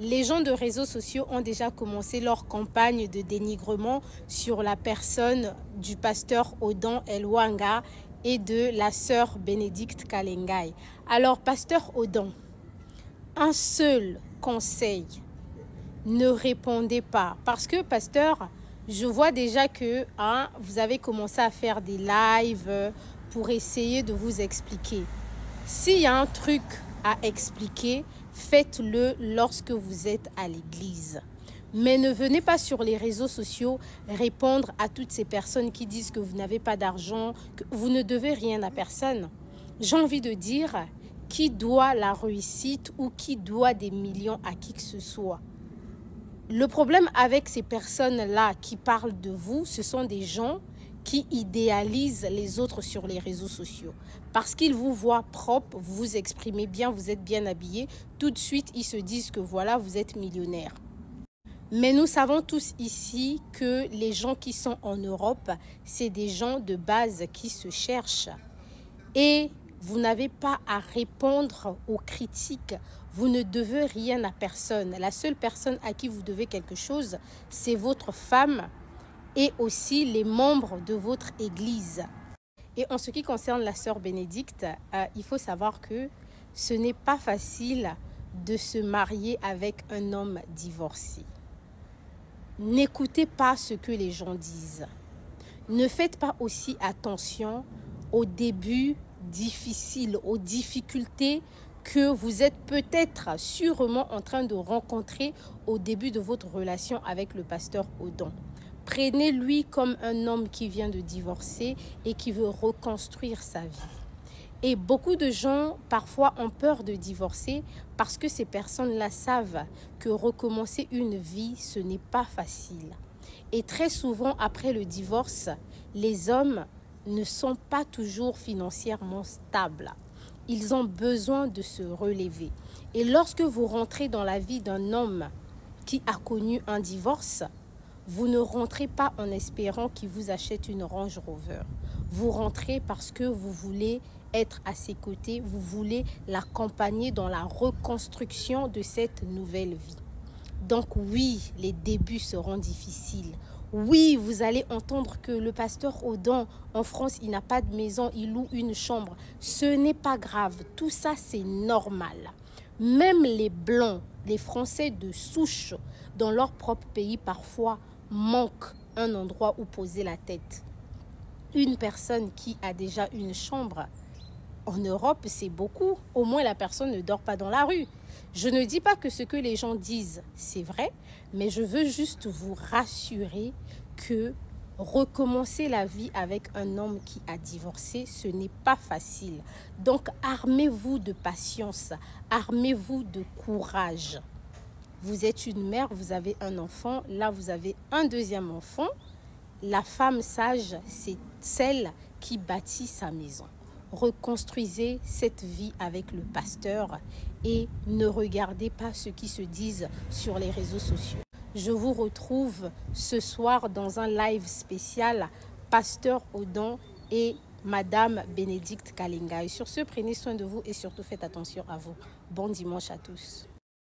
Les gens de réseaux sociaux ont déjà commencé leur campagne de dénigrement sur la personne du pasteur Odan Elwanga et de la sœur Bénédicte Kalengai. Alors, pasteur Odan, un seul conseil, ne répondez pas. Parce que, pasteur, je vois déjà que vous avez commencé à faire des lives pour essayer de vous expliquer. S'il y a un truc à expliquer, faites-le lorsque vous êtes à l'église. Mais ne venez pas sur les réseaux sociaux répondre à toutes ces personnes qui disent que vous n'avez pas d'argent, que vous ne devez rien à personne. J'ai envie de dire, qui doit la réussite ou qui doit des millions à qui que ce soit? Le problème avec ces personnes-là qui parlent de vous, ce sont des gens qui idéalisent les autres sur les réseaux sociaux. Parce qu'ils vous voient propre, vous vous exprimez bien, vous êtes bien habillé, tout de suite, ils se disent que voilà, vous êtes millionnaire. Mais nous savons tous ici que les gens qui sont en Europe, c'est des gens de base qui se cherchent. Et vous n'avez pas à répondre aux critiques. Vous ne devez rien à personne. La seule personne à qui vous devez quelque chose, c'est votre femme et aussi les membres de votre église. Et en ce qui concerne la sœur Bénédicte, il faut savoir que ce n'est pas facile de se marier avec un homme divorcé. N'écoutez pas ce que les gens disent. Ne faites pas aussi attention aux débuts difficiles, aux difficultés que vous êtes peut-être sûrement en train de rencontrer au début de votre relation avec le pasteur Odan. Prenez-lui comme un homme qui vient de divorcer et qui veut reconstruire sa vie. Et beaucoup de gens, parfois, ont peur de divorcer parce que ces personnes-là savent que recommencer une vie, ce n'est pas facile. Et très souvent, après le divorce, les hommes ne sont pas toujours financièrement stables. Ils ont besoin de se relever. Et lorsque vous rentrez dans la vie d'un homme qui a connu un divorce, vous ne rentrez pas en espérant qu'il vous achète une Range Rover. Vous rentrez parce que vous voulez être à ses côtés, vous voulez l'accompagner dans la reconstruction de cette nouvelle vie. Donc oui, les débuts seront difficiles. Oui, vous allez entendre que le pasteur Odan, en France, il n'a pas de maison, il loue une chambre. Ce n'est pas grave, tout ça c'est normal. Même les Blancs, les Français de souche, dans leur propre pays, parfois manquent un endroit où poser la tête. Une personne qui a déjà une chambre, en Europe, c'est beaucoup. Au moins, la personne ne dort pas dans la rue. Je ne dis pas que ce que les gens disent, c'est vrai, mais je veux juste vous rassurer que recommencer la vie avec un homme qui a divorcé, ce n'est pas facile. Donc, armez-vous de patience, armez-vous de courage. Vous êtes une mère, vous avez un enfant, là vous avez un deuxième enfant. La femme sage, c'est celle qui bâtit sa maison. Reconstruisez cette vie avec le pasteur et ne regardez pas ce qui se disent sur les réseaux sociaux. Je vous retrouve ce soir dans un live spécial Pasteur Odan et Madame Bénédicte Kalengai. Sur ce, prenez soin de vous et surtout faites attention à vous. Bon dimanche à tous.